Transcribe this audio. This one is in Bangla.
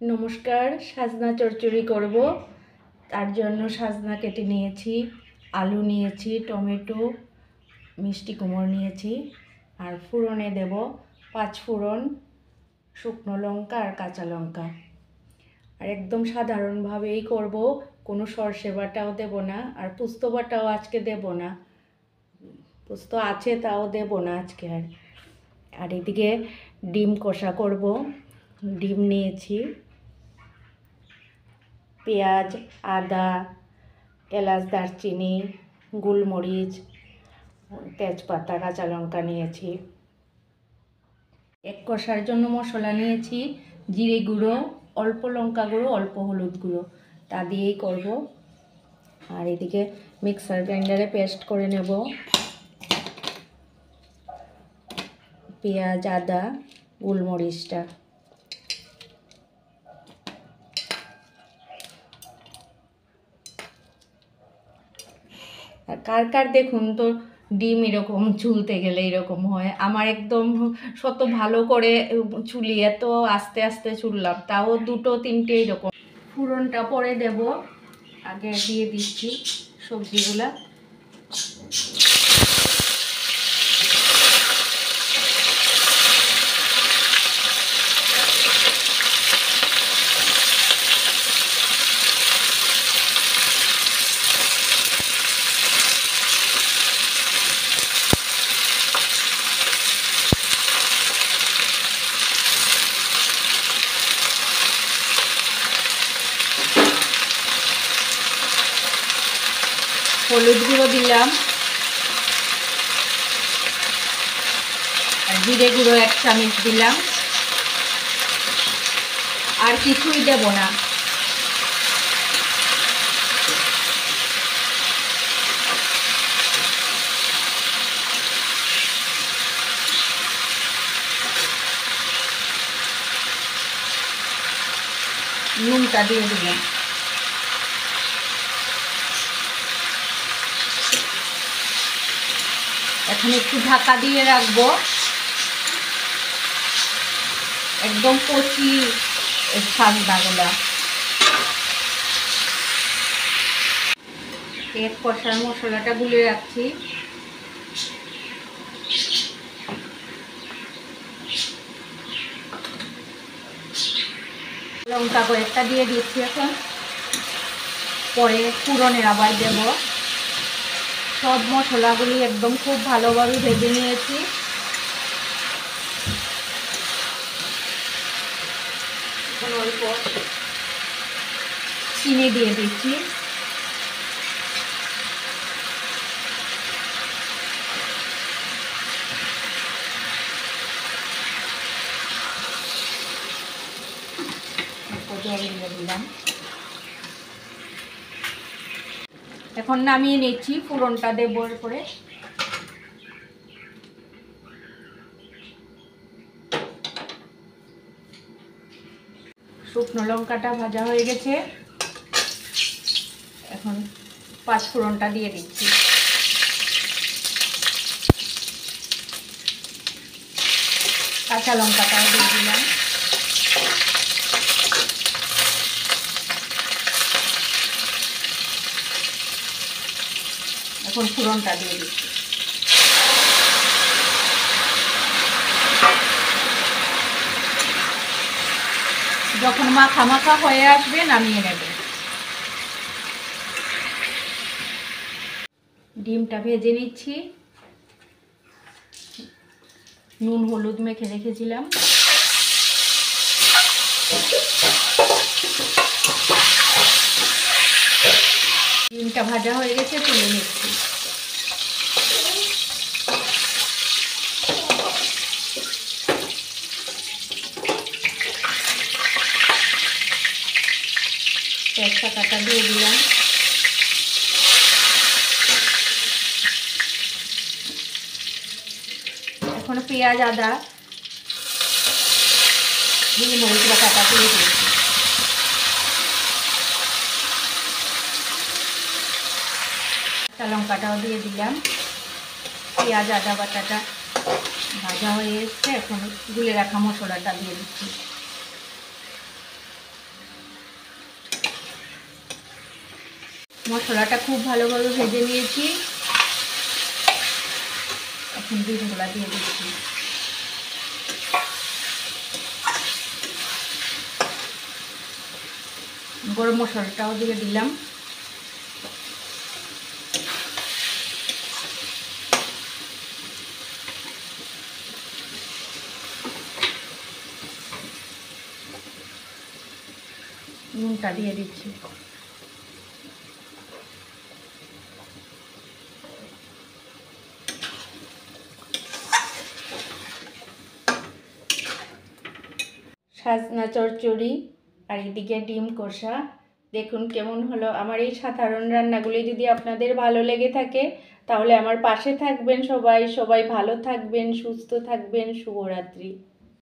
নমস্কার, সাজনা চচ্চড়ি করব। তার জন্য সাজনা কেটে নিয়েছি, আলু নিয়েছি, টমেটো, মিষ্টি কুমড়ো নিয়েছি। আর ফোড়নে দেব 5 ফোড়ন, শুকনো লঙ্কা আর কাঁচা লঙ্কা। আর একদম সাধারণভাবেই করব, কোনো সরষে বাটাও দেব না, আর পোস্ত বাটাও আজকে দেব না। পোস্ত আছে তাও দেব না আজকে। আর এদিকে ডিম কষা করব। ডিম নিয়েছি, পেঁয়াজ, আদা, এলাচ, দারচিনি, গোলমরিচ, তেজপাতা, কাঁচা লঙ্কা নিয়েছি। এক কষার জন্য মশলা নিয়েছি জিরে গুঁড়ো, অল্প লঙ্কা গুঁড়ো, অল্প হলুদ গুঁড়ো, তা দিয়েই করব। আর এদিকে মিক্সার গ্রাইন্ডারে পেস্ট করে নেব পেঁয়াজ, আদা, গোলমরিচটা। আর কার কার দেখুন তো ডিম এরকম চুলতে গেলে এরকম হয়, আমার একদম শত ভালো করে চুলি, এত আস্তে আস্তে চুললাম, তাও 2-3টে এরকম। ফোড়নটা পরে দেব, আগে দিয়ে দিচ্ছি সবজিগুলা। হলুদ গুঁড়ো দিলাম, আর জিরে গুঁড়ো 1 চামচ দিলাম। আর কিছুই দেব না। নুনটা দিয়ে দিলাম। এখন একটু ঢাকা দিয়ে রাখবো, একদম কচি সাজনাগুলা। এক কষার মশলাটা গুলে রাখছি। লঙ্কা কয়েকটা দিয়ে দিচ্ছি এখন, পরে ফোড়নে আবার দেব। সব মশলাগুলি একদম খুব ভালোভাবে ভেজে নিয়েছি। এখন অল্প চিনি দিয়ে দিচ্ছি। জল দিয়ে দিলাম। এখন নামিয়ে নিচ্ছি, ফোড়নটা দেব করে। শুকনো লঙ্কাটা ভাজা হয়ে গেছে, এখন 5 ফোড়নটা দিয়ে দিচ্ছি। কাঁচা লঙ্কাটাও দিয়ে দিলাম। এখন ফোড়নটা দিয়ে দিচ্ছি। যখন মাখা মাখা হয়ে আসবে নামিয়ে নেব। ডিমটা ভেজে নিচ্ছি, নুন হলুদ মেখে রেখেছিলাম। ডিমটা ভাজা হয়ে গেছে, তুলে নিচ্ছি। তেজপাতাটা দিয়ে দিলাম। এখন পেঁয়াজ, আদা, গোলমরিচ বাটাটা দিয়ে দিয়েছি। কাঁচা লঙ্কাটাও দিয়ে দিলাম। পেঁয়াজ, আদা বাটাটা ভাজা হয়ে এসছে, এখন গুলে রাখা মশলাটা দিয়ে দিচ্ছি। মশলাটা খুব ভালোভাবে ভেজে নিয়েছি। এখন ডিমগুলা দিয়ে দিচ্ছি। গরম মশলাটাও দিয়ে দিলাম। নুনটা দিয়ে দিচ্ছি। সাজনা চচ্চড়ি আর এদিকে ডিম কষা। দেখুন কেমন হলো। আমার এই সাধারণ রান্নাগুলি যদি আপনাদের ভালো লেগে থাকে তাহলে আমার পাশে থাকবেন। সবাই ভালো থাকবেন, সুস্থ থাকবেন। শুভরাত্রি।